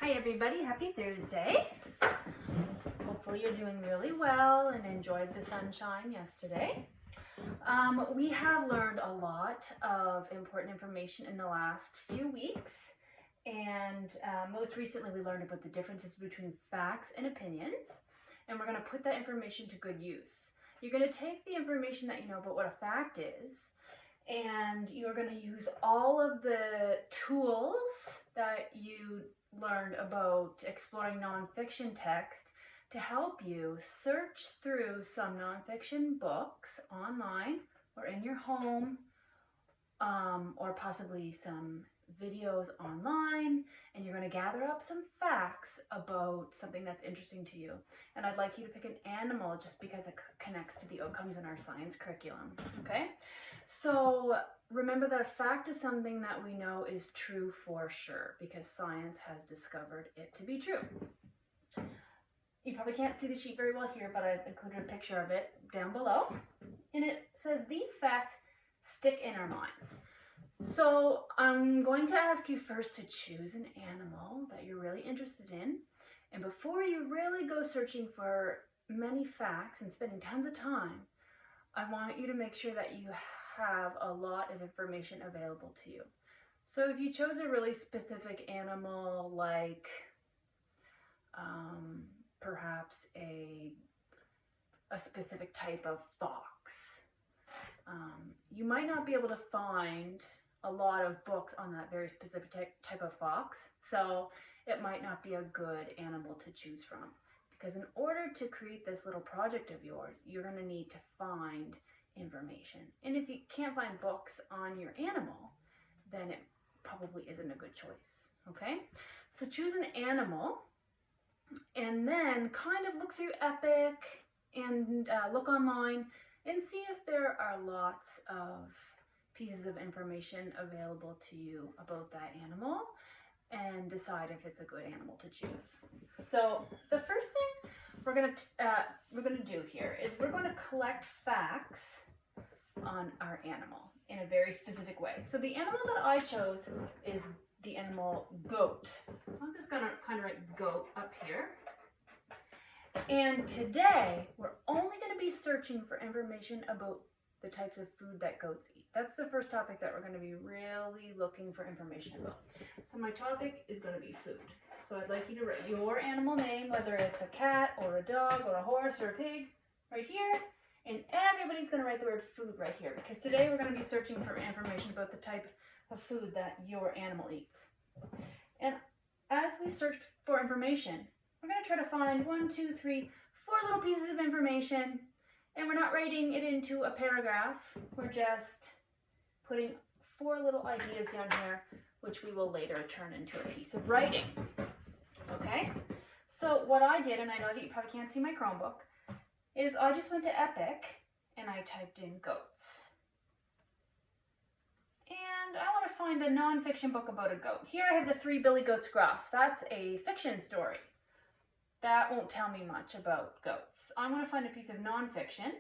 Hi everybody, happy Thursday. Hopefully you're doing really well and enjoyed the sunshine yesterday. We have learned a lot of important information in the last few weeks, and most recently we learned about the differences between facts and opinions, and we're going to put that information to good use. You're going to take the information that you know about what a fact is, and you're going to use all of the tools that you learned about exploring nonfiction text to help you search through some nonfiction books online or in your home, or possibly some videos online, and you're going to gather up some facts about something that's interesting to you. And I'd like you to pick an animal just because it connects to the outcomes in our science curriculum, okay? So remember that a fact is something that we know is true for sure because science has discovered it to be true. You probably can't see the sheet very well here, but I've included a picture of it down below. And it says these facts stick in our minds. So I'm going to ask you first to choose an animal that you're really interested in. And before you really go searching for many facts and spending tons of time, I want you to make sure that you have a lot of information available to you. So if you chose a really specific animal like perhaps a specific type of fox, you might not be able to find a lot of books on that very specific type of fox, so it might not be a good animal to choose from. Because in order to create this little project of yours, you're going to need to find information. And if you can't find books on your animal, then it probably isn't a good choice, okay? So choose an animal and then kind of look through Epic and look online and see if there are lots of pieces of information available to you about that animal and decide if it's a good animal to choose. So the first thing we're gonna do here is we're going to collect facts on our animal in a very specific way. So the animal that I chose is the animal goat. I'm just gonna kind of write goat up here. And today we're only going to be searching for information about the types of food that goats eat. That's the first topic that we're going to be really looking for information about. So my topic is going to be food. So I'd like you to write your animal name, whether it's a cat or a dog or a horse or a pig, right here. And everybody's going to write the word food right here, because today we're going to be searching for information about the type of food that your animal eats. And as we search for information, we're going to try to find 1, 2, 3, 4 little pieces of information. And we're not writing it into a paragraph. We're just putting 4 little ideas down here, which we will later turn into a piece of writing. Okay? So what I did, and I know that you probably can't see my Chromebook, is I just went to Epic and I typed in goats. And I want to find a nonfiction book about a goat. Here I have The Three Billy Goats Gruff. That's a fiction story. That won't tell me much about goats. I'm going to find a piece of nonfiction,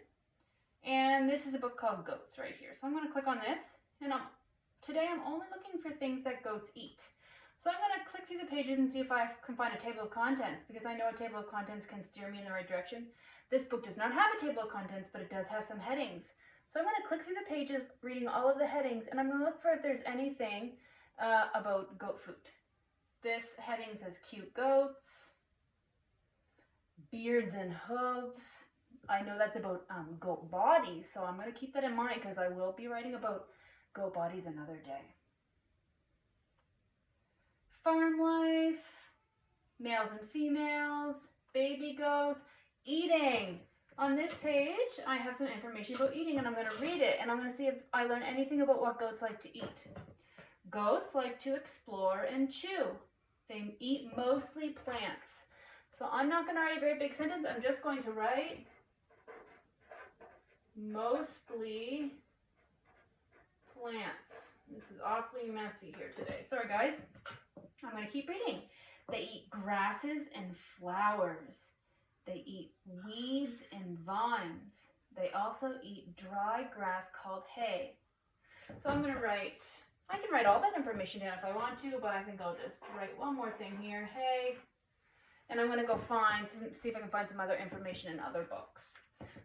and this is a book called Goats right here. So I'm going to click on this, and today I'm only looking for things that goats eat. So I'm going to click through the pages and see if I can find a table of contents, because I know a table of contents can steer me in the right direction. This book does not have a table of contents, but it does have some headings. So I'm going to click through the pages, reading all of the headings, and I'm going to look for if there's anything about goat food. This heading says cute goats, beards and hooves. I know that's about goat bodies, so I'm going to keep that in mind because I will be writing about goat bodies another day. Farm life, males and females, baby goats, eating. On this page, I have some information about eating, and I'm going to read it, and I'm going to see if I learn anything about what goats like to eat. Goats like to explore and chew. They eat mostly plants. So I'm not going to write a very big sentence. I'm just going to write mostly plants. This is awfully messy here today. Sorry, guys. I'm going to keep reading. They eat grasses and flowers. They eat weeds and vines. They also eat dry grass called hay. So I'm going to write I can write all that information down if I want to, but I think I'll just write one more thing here. Hey, and I'm going to go see if I can find some other information in other books.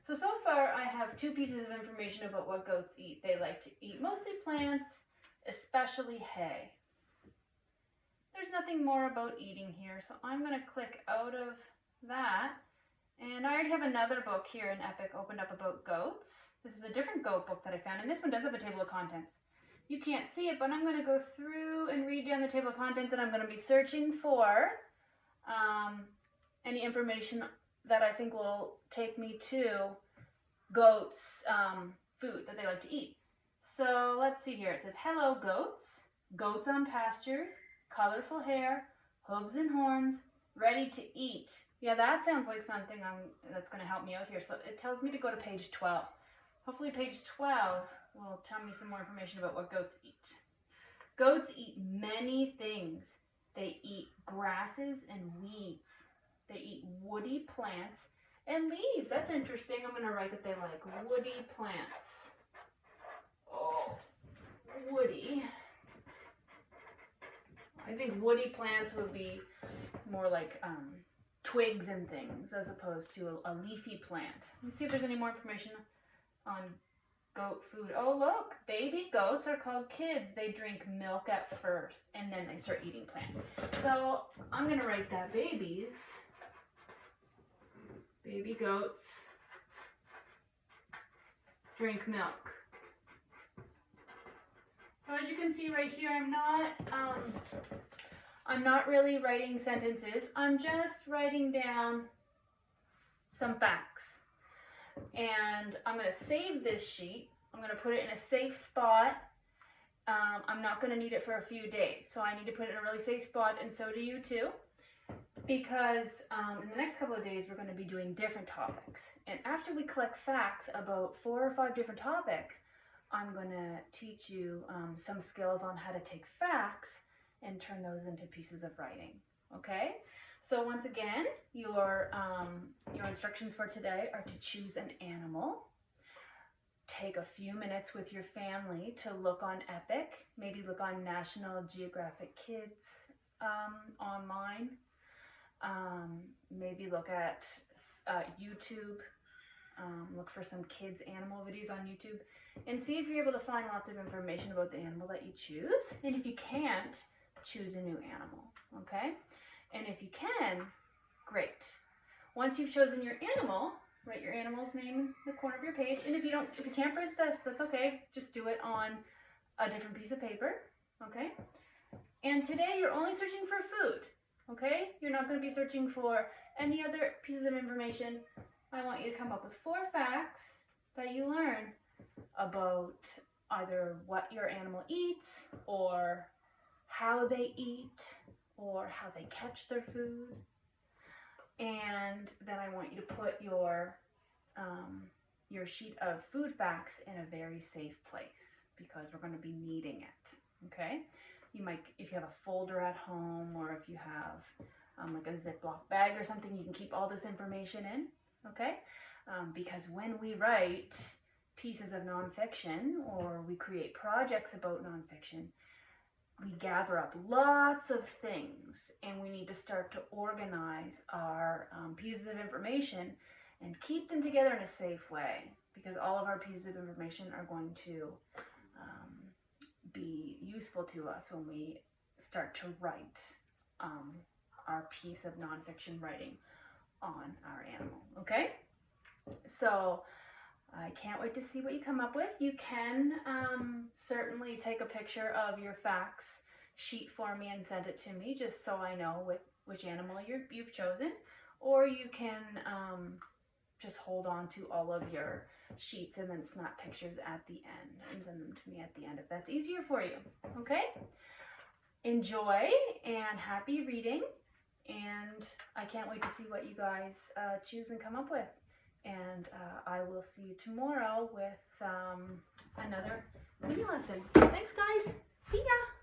So far I have 2 pieces of information about what goats eat. They like to eat mostly plants, especially hay. There's nothing more about eating here, so I'm going to click out of that. And I already have another book here in Epic opened up about goats. This is a different goat book that I found, and this one does have a table of contents. You can't see it, but I'm going to go through and read down the table of contents, and I'm going to be searching for any information that I think will take me to goats' food that they like to eat. So let's see here. It says, hello goats, goats on pastures, colorful hair, hooves and horns, ready to eat. Yeah, that sounds like something that's going to help me out here. So it tells me to go to page 12. Hopefully page 12 will tell me some more information about what goats eat. Goats eat many things. They eat grasses and weeds. They eat woody plants and leaves. That's interesting. I'm going to write that they like woody plants. Oh, woody. I think woody plants would be more like twigs and things as opposed to a leafy plant. Let's see if there's any more information on goat food. Oh, look, baby goats are called kids. They drink milk at first and then they start eating plants. So I'm going to write that baby goats drink milk. So as you can see right here, I'm not really writing sentences. I'm just writing down some facts. And I'm going to save this sheet. I'm going to put it in a safe spot. I'm not going to need it for a few days. So I need to put it in a really safe spot, and so do you too. Because in the next couple of days, we're going to be doing different topics. And after we collect facts about 4 or 5 different topics, I'm going to teach you some skills on how to take facts and turn those into pieces of writing. Okay? So once again, your instructions for today are to choose an animal. Take a few minutes with your family to look on Epic. Maybe look on National Geographic Kids online. Maybe look at YouTube. Look for some kids animal videos on YouTube and see if you're able to find lots of information about the animal that you choose. And if you can't, choose a new animal, okay? And if you can, great. Once you've chosen your animal, write your animal's name in the corner of your page. And if you can't print this, that's okay. Just do it on a different piece of paper, okay? And today you're only searching for food, okay? You're not going to be searching for any other pieces of information. I want you to come up with 4 facts that you learn about either what your animal eats, or how they eat, or how they catch their food. And then I want you to put your sheet of food facts in a very safe place, because we're going to be needing it, okay? You might, if you have a folder at home, or if you have like a Ziploc bag or something, you can keep all this information in, okay? Because when we write pieces of nonfiction, or we create projects about nonfiction, we gather up lots of things, and we need to start to organize our pieces of information and keep them together in a safe way, because all of our pieces of information are going to be useful to us when we start to write our piece of nonfiction writing on our animal, okay? So I can't wait to see what you come up with. You can certainly take a picture of your facts sheet for me and send it to me, just so I know which animal you've chosen. Or you can just hold on to all of your sheets and then snap pictures at the end and send them to me at the end if that's easier for you. Okay? Enjoy and happy reading. And I can't wait to see what you guys choose and come up with. And I will see you tomorrow with another mini lesson. Thanks, guys. See ya.